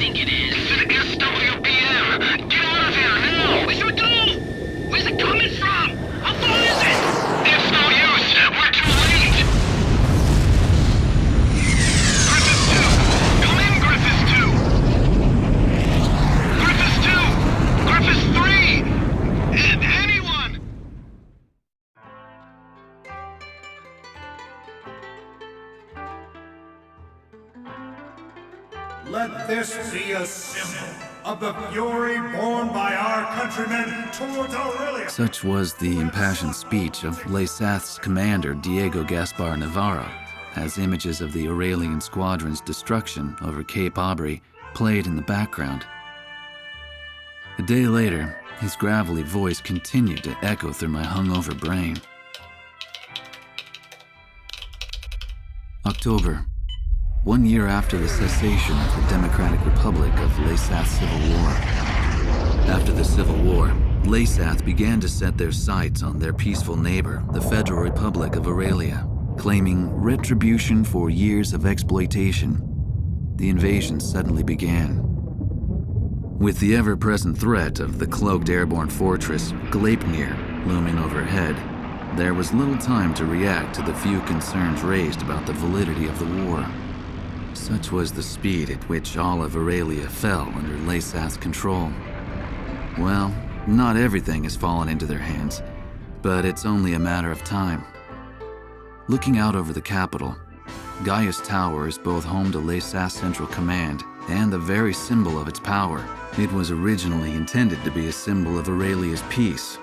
think it is. It's an SWBM! Get out of here, now! We sure do! Where's it coming from? How far is it? It's no use! We're too late! Griffiths 2! Come in, Griffiths 2! Griffiths 2! Griffiths 3! Anyone! Let this be a symbol of the fury borne by our countrymen towards Aurelia. Such was the impassioned speech of Leisath's commander Diego Gaspar Navarro, as images of the Aurelian squadron's destruction over Cape Aubrey played in the background. A day later, his gravelly voice continued to echo through my hungover brain. October. 1 year after the cessation of the Democratic Republic of Leisath's civil war. After the Civil War, Leisath began to set their sights on their peaceful neighbor, the Federal Republic of Aurelia, claiming retribution for years of exploitation. The invasion suddenly began. With the ever-present threat of the cloaked airborne fortress Gleipnir looming overhead, there was little time to react to the few concerns raised about the validity of the war. Such was the speed at which all of Aurelia fell under Leisath's control. Well, not everything has fallen into their hands, but it's only a matter of time. Looking out over the capital, Gaius Tower is both home to Leisath's Central Command and the very symbol of its power. It was originally intended to be a symbol of Aurelia's peace.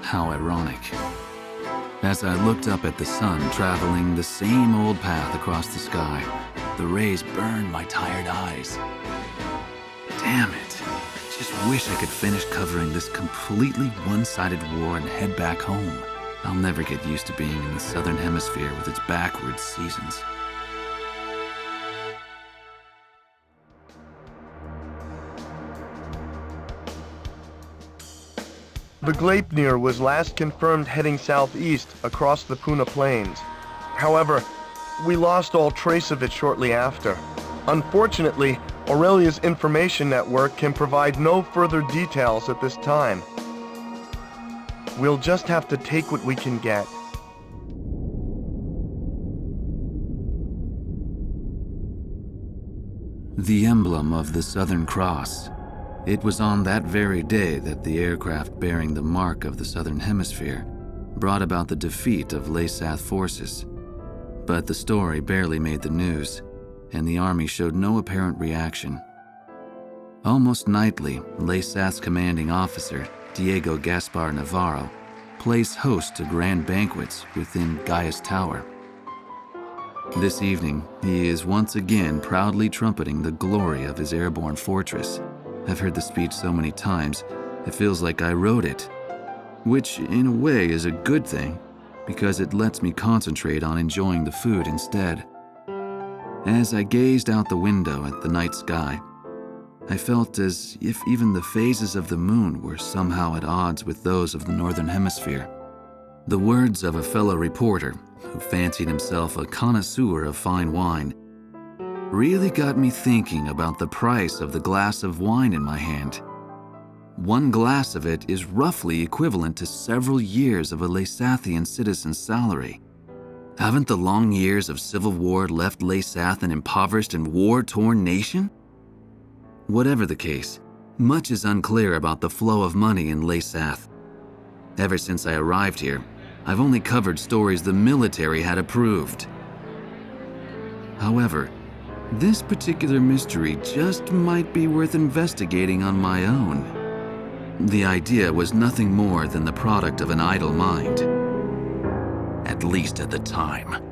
How ironic. As I looked up at the sun traveling the same old path across the sky, the rays burned my tired eyes. Damn it. Just wish I could finish covering this completely one-sided war and head back home. I'll never get used to being in the Southern Hemisphere with its backwards seasons. The Gleipnir was last confirmed heading southeast across the Puna Plains. However, we lost all trace of it shortly after. Unfortunately, Aurelia's information network can provide no further details at this time. We'll just have to take what we can get. The emblem of the Southern Cross. It was on that very day that the aircraft bearing the mark of the Southern Hemisphere brought about the defeat of Leisath forces. But the story barely made the news, and the army showed no apparent reaction. Almost nightly, Leisath's commanding officer, Diego Gaspar Navarro, plays host to grand banquets within Gaius Tower. This evening, he is once again proudly trumpeting the glory of his airborne fortress. I've heard the speech so many times, it feels like I wrote it. Which, in a way, is a good thing, because it lets me concentrate on enjoying the food instead. As I gazed out the window at the night sky, I felt as if even the phases of the moon were somehow at odds with those of the Northern Hemisphere. The words of a fellow reporter, who fancied himself a connoisseur of fine wine, really got me thinking about the price of the glass of wine in my hand. One glass of it is roughly equivalent to several years of a Leisathian citizen's salary. Haven't the long years of civil war left Leisath an impoverished and war-torn nation? Whatever the case, much is unclear about the flow of money in Leisath. Ever since I arrived here, I've only covered stories the military had approved. However, this particular mystery just might be worth investigating on my own. The idea was nothing more than the product of an idle mind. At least at the time.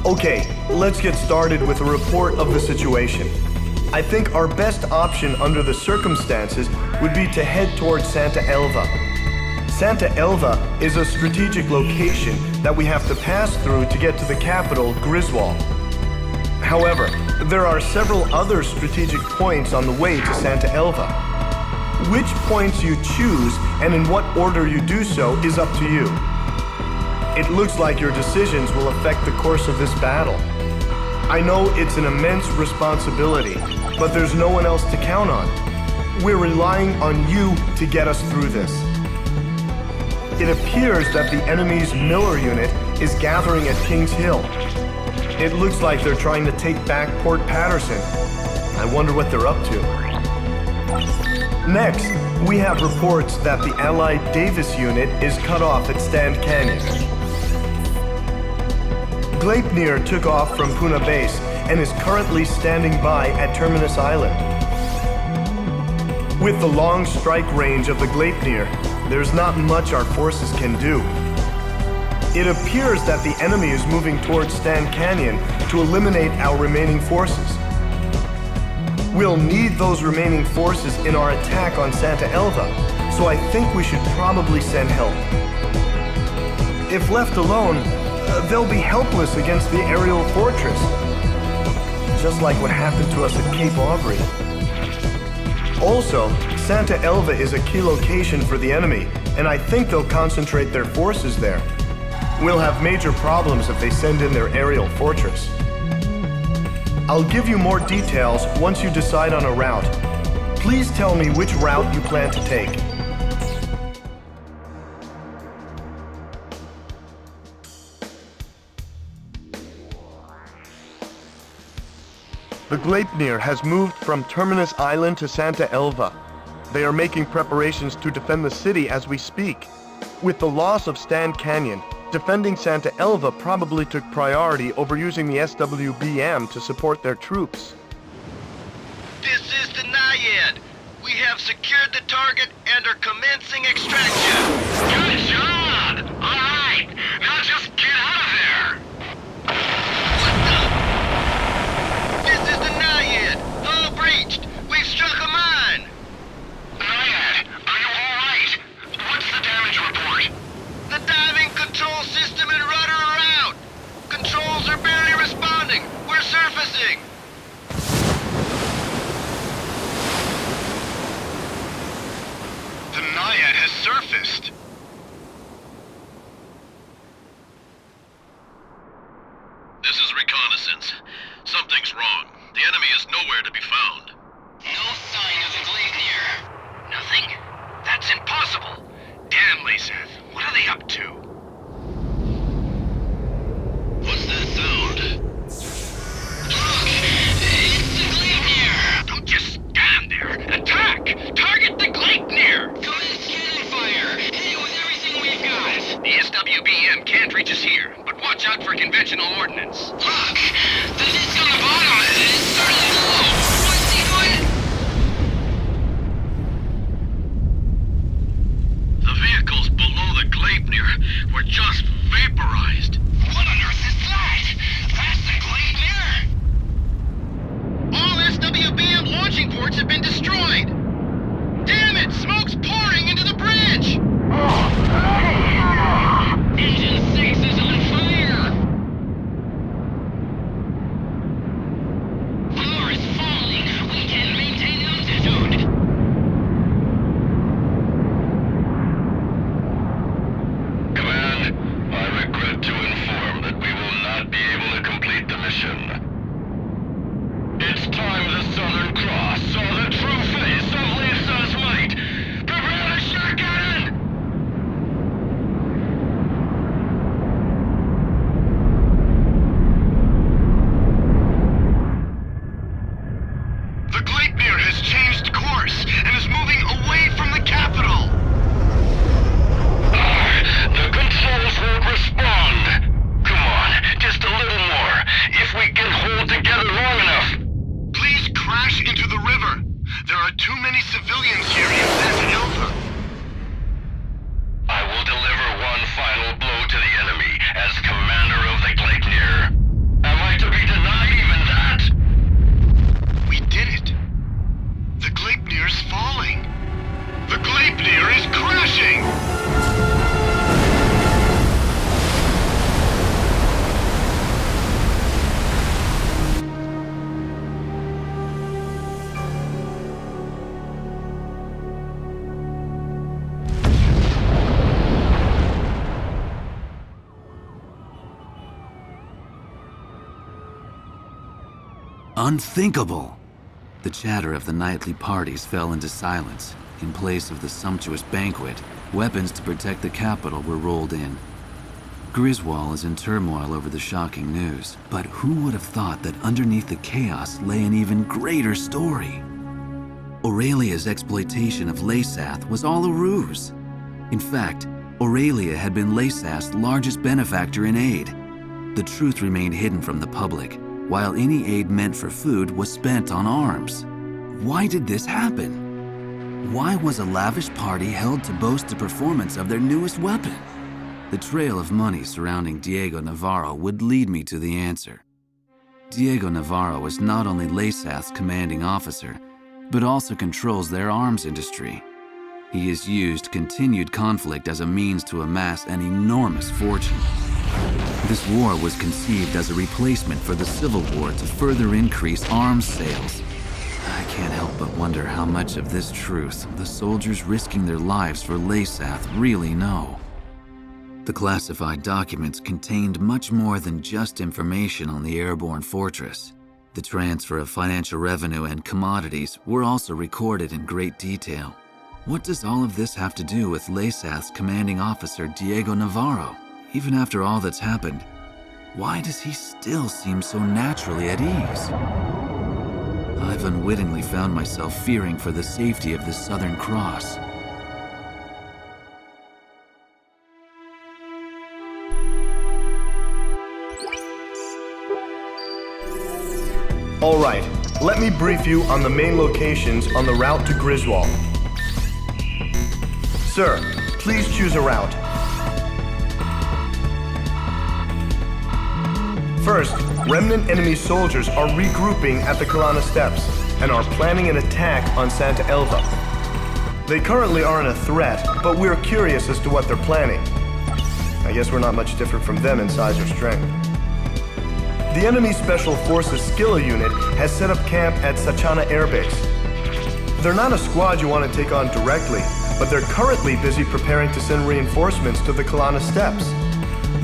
Okay, let's get started with a report of the situation. I think our best option under the circumstances would be to head towards Santa Elva. Santa Elva is a strategic location that we have to pass through to get to the capital, Griswold. However, there are several other strategic points on the way to Santa Elva. Which points you choose and in what order you do so is up to you. It looks like your decisions will affect the course of this battle. I know it's an immense responsibility, but there's no one else to count on. We're relying on you to get us through this. It appears that the enemy's Miller unit is gathering at King's Hill. It looks like they're trying to take back Port Patterson. I wonder what they're up to. Next, we have reports that the Allied Davis unit is cut off at Stand Canyon. Gleipnir took off from Puna Base and is currently standing by at Terminus Island. With the long strike range of the Gleipnir, there's not much our forces can do. It appears that the enemy is moving towards Stand Canyon to eliminate our remaining forces. We'll need those remaining forces in our attack on Santa Elva, so I think we should probably send help. If left alone, they'll be helpless against the aerial fortress, just like what happened to us at Cape Aubrey. Also, Santa Elva is a key location for the enemy, and I think they'll concentrate their forces there. We'll have major problems if they send in their aerial fortress. I'll give you more details once you decide on a route. Please tell me which route you plan to take. The Gleipnir has moved from Terminus Island to Santa Elva. They are making preparations to defend the city as we speak. With the loss of Stand Canyon, defending Santa Elva probably took priority over using the SWBM to support their troops. This is the Naiad. We have secured the target and are commencing extraction. Good job! All right, now just get out of there! This is the Naiad. Hull breached. We've struck a mine. Naiad, are you all right? What's the damage report? The diving control system and rudder are out. Controls are barely responding. We're surfacing. The Naiad has surfaced. This is reconnaissance. Something's wrong. The enemy is nowhere to be found. No sign of the Gleipnir. Nothing? That's impossible. Damn, Lyseth. What are they up to? What's that sound? Look! It's the Gleipnir! Don't just stand there. Attack! Target the Gleipnir! Commence cannon fire! Hit it with everything we've got! The SWBM can't reach us here, but watch out for conventional ordnance. Look! The disc on the bottom is starting to glow! What's he doing? The vehicles below the Gleipnir were just vaporized. What on earth is that? That's the Gleipnir! All SWBM launching ports have been destroyed! Damn it! Smoke's pouring into the bridge! Engine 6 is on fire! Power is falling! We can't maintain altitude! Command, I regret to inform that we will not be able to complete the mission. It's time the Southern Cross saw the true face of Lisa's might! Prepare the shot cannon! The Gleipnir has changed course and is moving away from the capital! The controls won't respond. Come on, just a little more. If we can hold together long enough. Please crash into the river. There are too many civilians here in Santa Elva. I will deliver one final blow to the enemy as commander of the Gleipnir. Am I to be denied even that? We did it. The Gleipnir's falling. The Gleipnir is crashing! Unthinkable! The chatter of the nightly parties fell into silence. In place of the sumptuous banquet, weapons to protect the capital were rolled in. Griswold is in turmoil over the shocking news, but who would have thought that underneath the chaos lay an even greater story? Aurelia's exploitation of Leysath was all a ruse. In fact, Aurelia had been Leysath's largest benefactor in aid. The truth remained hidden from the public, while any aid meant for food was spent on arms. Why did this happen? Why was a lavish party held to boast the performance of their newest weapon? The trail of money surrounding Diego Navarro would lead me to the answer. Diego Navarro is not only Leysath's commanding officer, but also controls their arms industry. He has used continued conflict as a means to amass an enormous fortune. This war was conceived as a replacement for the Civil War to further increase arms sales. I can't help but wonder how much of this truth the soldiers risking their lives for Leysath really know. The classified documents contained much more than just information on the airborne fortress. The transfer of financial revenue and commodities were also recorded in great detail. What does all of this have to do with Leysath's commanding officer Diego Navarro? Even after all that's happened, why does he still seem so naturally at ease? I've unwittingly found myself fearing for the safety of the Southern Cross. All right, let me brief you on the main locations on the route to Griswold. Sir, please choose a route. First, remnant enemy soldiers are regrouping at the Kalana Steps and are planning an attack on Santa Elva. They currently aren't a threat, but we're curious as to what they're planning. I guess we're not much different from them in size or strength. The enemy Special Forces Skilla unit has set up camp at Sachana Air Base. They're not a squad you want to take on directly, but they're currently busy preparing to send reinforcements to the Kalana Steppes.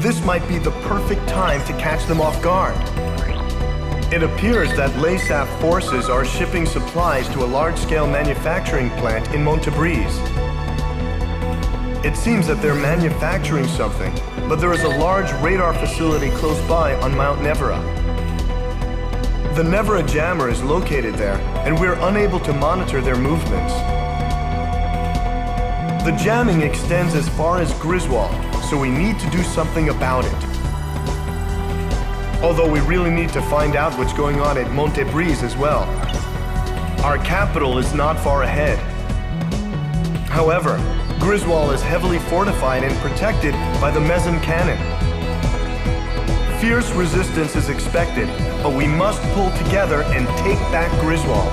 This might be the perfect time to catch them off guard. It appears that Leysath forces are shipping supplies to a large-scale manufacturing plant in Montebriz. It seems that they're manufacturing something, but there is a large radar facility close by on Mount Nevera. The Nevera jammer is located there, and we're unable to monitor their movements. The jamming extends as far as Griswold, so we need to do something about it. Although we really need to find out what's going on at Montebriz as well. Our capital is not far ahead. However, Griswold is heavily fortified and protected by the Mezim cannon. Fierce resistance is expected, but we must pull together and take back Griswold.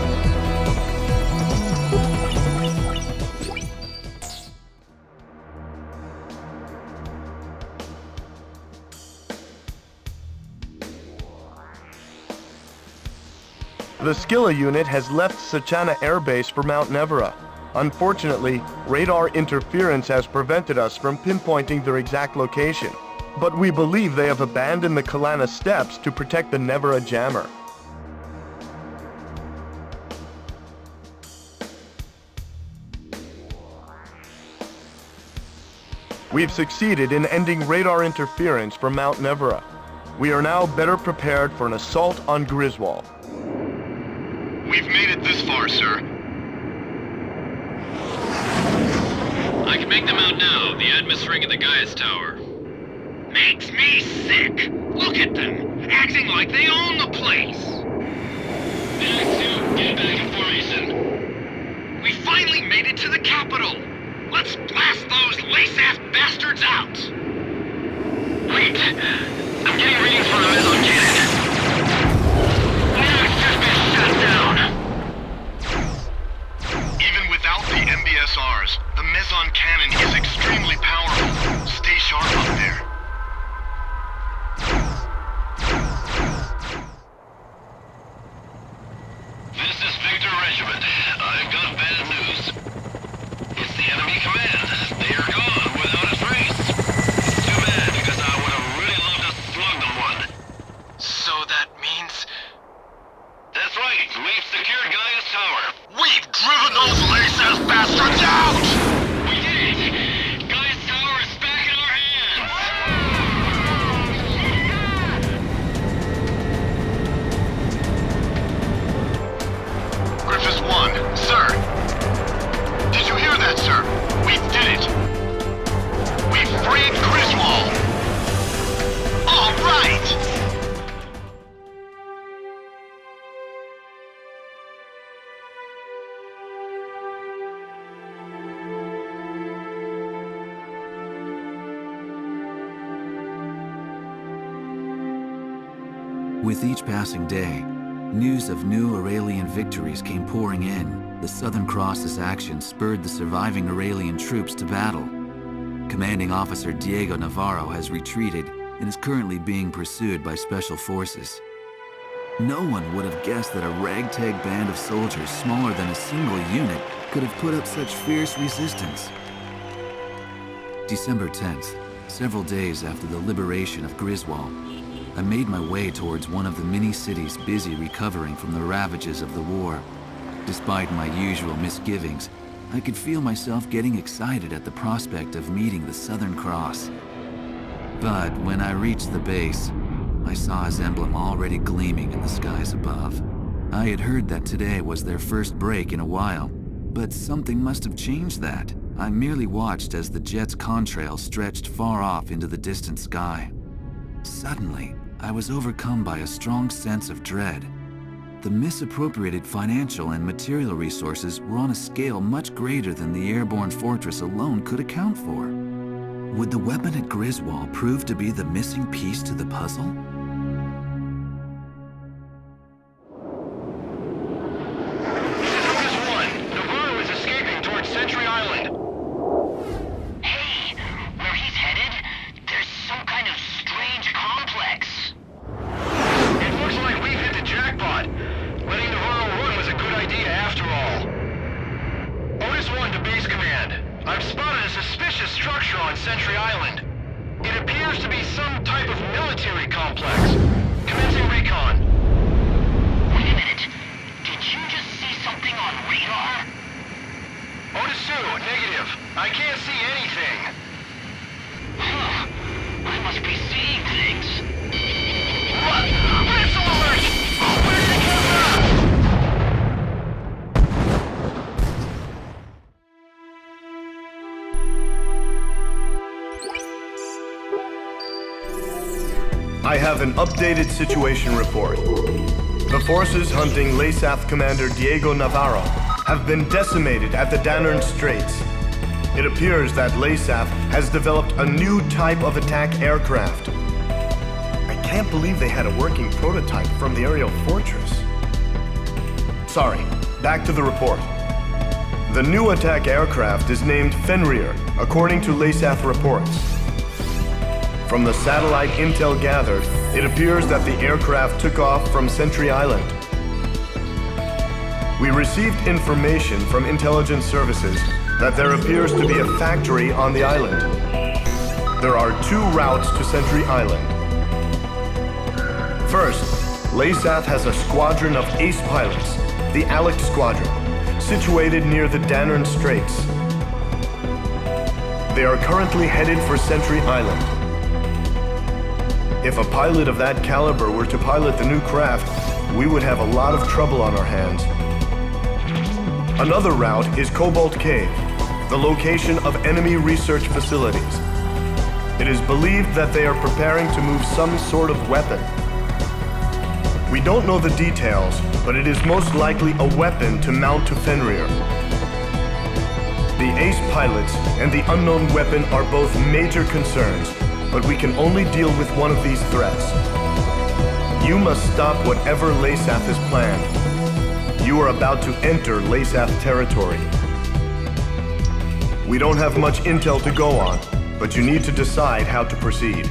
The Skilla unit has left Sachana Air Base for Mount Nevera. Unfortunately, radar interference has prevented us from pinpointing their exact location, but we believe they have abandoned the Kalana Steppes to protect the Nevera jammer. We've succeeded in ending radar interference from Mount Nevera. We are now better prepared for an assault on Griswold. We've made it this far, sir. I can make them out now, the Admis ring and the Gaius Tower. Makes me sick. Look at them, acting like they own the place. Act 2, get back in formation. We finally made it to the capital. Let's blast those Leysath bastards out. Wait, I'm getting readings from the Mezon cannon. Now it's just been shut down. Even without the MBSRs, the Mezon cannon is extremely powerful. Stay sharp up there. This is Victor Regiment. I've got bad news. It's the enemy command. They are gone without a trace. Too bad, because I would have really loved to slug them one. So that means... That Watch out! We did it! Gaia's Tower is back in our hands! Griffiths 1, sir. Did you hear that, sir? We did it. We freed Griswold. All right! With each passing day, news of new Aurelian victories came pouring in. The Southern Cross's action spurred the surviving Aurelian troops to battle. Commanding Officer Diego Navarro has retreated and is currently being pursued by Special Forces. No one would have guessed that a ragtag band of soldiers smaller than a single unit could have put up such fierce resistance. December 10th, several days after the liberation of Griswold, I made my way towards one of the many cities busy recovering from the ravages of the war. Despite my usual misgivings, I could feel myself getting excited at the prospect of meeting the Southern Cross. But when I reached the base, I saw his emblem already gleaming in the skies above. I had heard that today was their first break in a while, but something must have changed that. I merely watched as the jet's contrail stretched far off into the distant sky. Suddenly, I was overcome by a strong sense of dread. The misappropriated financial and material resources were on a scale much greater than the airborne fortress alone could account for. Would the weapon at Griswold prove to be the missing piece to the puzzle? This is Otis 1. Navarro is escaping towards Sentry Island. Hey, where he's headed, there's some kind of strange complex. It looks like we've hit the jackpot. Letting Navarro run was a good idea after all. Otis 1 to base command. I've spotted a suspicious structure on Sentry Island. It appears to be some type of military complex. Commencing recon. Wait a minute. Did you just see something on radar? Otis 2, negative. I can't see anything. Huh. I must be seeing things. What? Missile alert! Where did it come from? I have an updated situation report. The forces hunting Lesath Commander Diego Navarro have been decimated at the Danern Straits. It appears that Lesath has developed a new type of attack aircraft. I can't believe they had a working prototype from the aerial fortress. Sorry, back to the report. The new attack aircraft is named Fenrir, according to Lesath reports. From the satellite intel gathered, it appears that the aircraft took off from Sentry Island. We received information from intelligence services that there appears to be a factory on the island. There are 2 routes to Sentry Island. First, Lesath has a squadron of ace pilots, the Alec Squadron, situated near the Danern Straits. They are currently headed for Sentry Island. If a pilot of that caliber were to pilot the new craft, we would have a lot of trouble on our hands. Another route is Cobalt Cave, the location of enemy research facilities. It is believed that they are preparing to move some sort of weapon. We don't know the details, but it is most likely a weapon to mount to Fenrir. The ace pilots and the unknown weapon are both major concerns, but we can only deal with one of these threats. You must stop whatever Lesath has planned. You are about to enter Lesath territory. We don't have much intel to go on, but you need to decide how to proceed.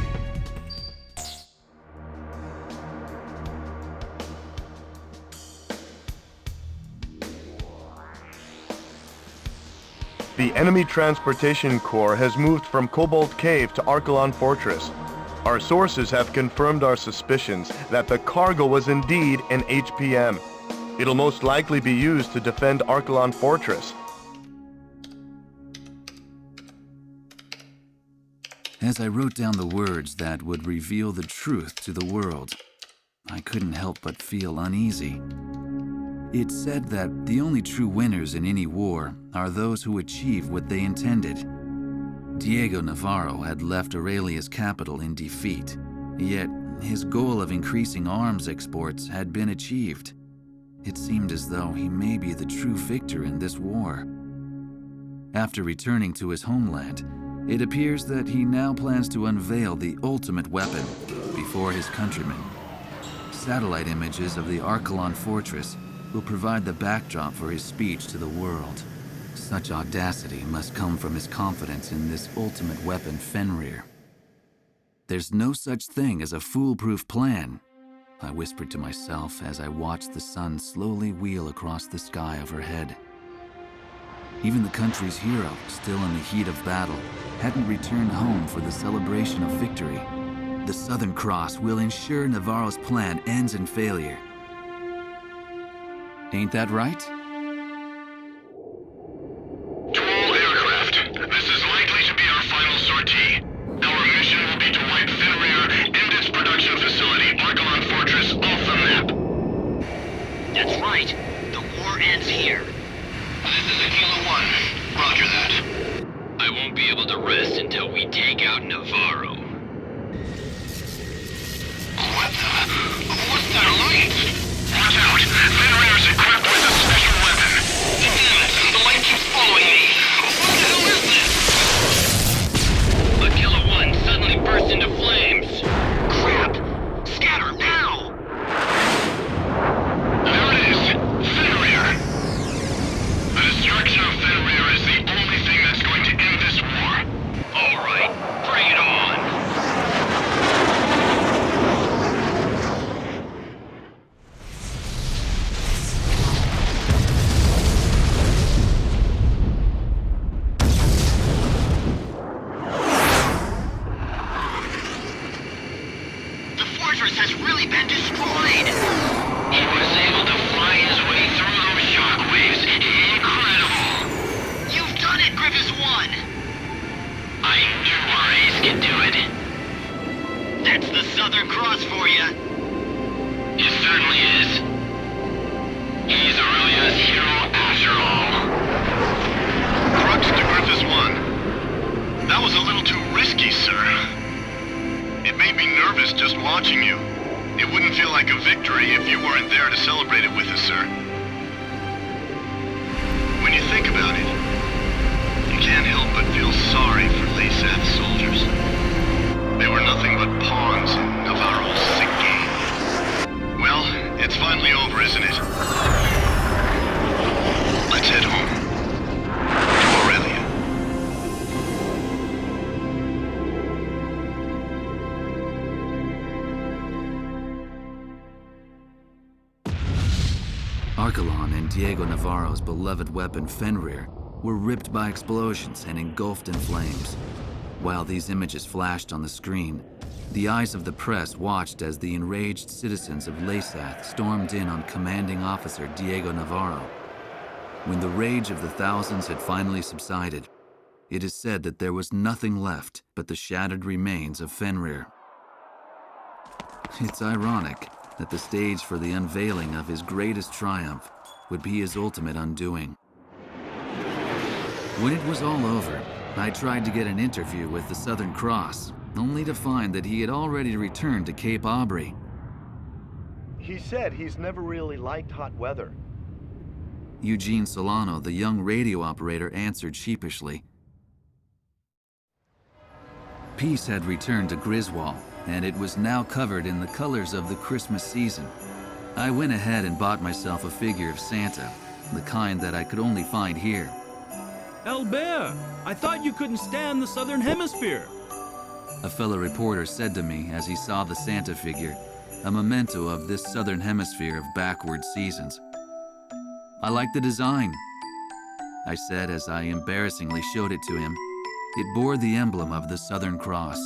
The enemy transportation corps has moved from Cobalt Cave to Archelon Fortress. Our sources have confirmed our suspicions that the cargo was indeed an HPM. It'll most likely be used to defend Archelon Fortress. As I wrote down the words that would reveal the truth to the world, I couldn't help but feel uneasy. It said that the only true winners in any war are those who achieve what they intended. Diego Navarro had left Aurelia's capital in defeat, yet his goal of increasing arms exports had been achieved. It seemed as though he may be the true victor in this war. After returning to his homeland, it appears that he now plans to unveil the ultimate weapon before his countrymen. Satellite images of the Archelon fortress will provide the backdrop for his speech to the world. Such audacity must come from his confidence in this ultimate weapon, Fenrir. There's no such thing as a foolproof plan, I whispered to myself as I watched the sun slowly wheel across the sky overhead. Even the country's hero, still in the heat of battle, hadn't returned home for the celebration of victory. The Southern Cross will ensure Navarro's plan ends in failure. Ain't that right? To all aircraft, this is likely to be our final sortie. Our mission will be to wipe Fenrir and its production facility, Archelon Fortress, off the map. That's right. The war ends here. This is Aquila 1. Roger that. I won't be able to rest until we take out Navarro. What's that light? Watch out! Fenrir's equipped with a special weapon. Damn it! The light keeps following me. What the hell is this? Aquila 1 suddenly burst into flames. Crap! Scatter now! There it is! Fenrir! The destruction of Fenrir is the only thing that's going to end this war. All right, bring it on! The fortress has really been destroyed! He was able to fly his way through those shockwaves. Incredible! You've done it, Griffiths 1! I knew our ace could do it. That's the Southern Cross for you. It certainly is. He's Aurelia's hero after all. Crux to Griffiths 1. That was a little too risky, sir. It made me nervous just watching you. It wouldn't feel like a victory if you weren't there to celebrate it with us, sir. When you think about it, you can't help but feel sorry for Leysath's soldiers. They were nothing but pawns in Navarro's sick game. Well, it's finally over, isn't it? Let's head home. To Aurelia. Archelon and Diego Navarro's beloved weapon Fenrir were ripped by explosions and engulfed in flames. While these images flashed on the screen, the eyes of the press watched as the enraged citizens of Leysath stormed in on commanding officer Diego Navarro. When the rage of the thousands had finally subsided, it is said that there was nothing left but the shattered remains of Fenrir. It's ironic that the stage for the unveiling of his greatest triumph would be his ultimate undoing. When it was all over, I tried to get an interview with the Southern Cross, only to find that he had already returned to Cape Aubrey. He said he's never really liked hot weather. Eugene Solano, the young radio operator, answered sheepishly. Peace had returned to Griswold, and it was now covered in the colors of the Christmas season. I went ahead and bought myself a figure of Santa, the kind that I could only find here. Albert, I thought you couldn't stand the Southern Hemisphere. A fellow reporter said to me as he saw the Santa figure, a memento of this Southern Hemisphere of backward seasons. I like the design, I said as I embarrassingly showed it to him. It bore the emblem of the Southern Cross.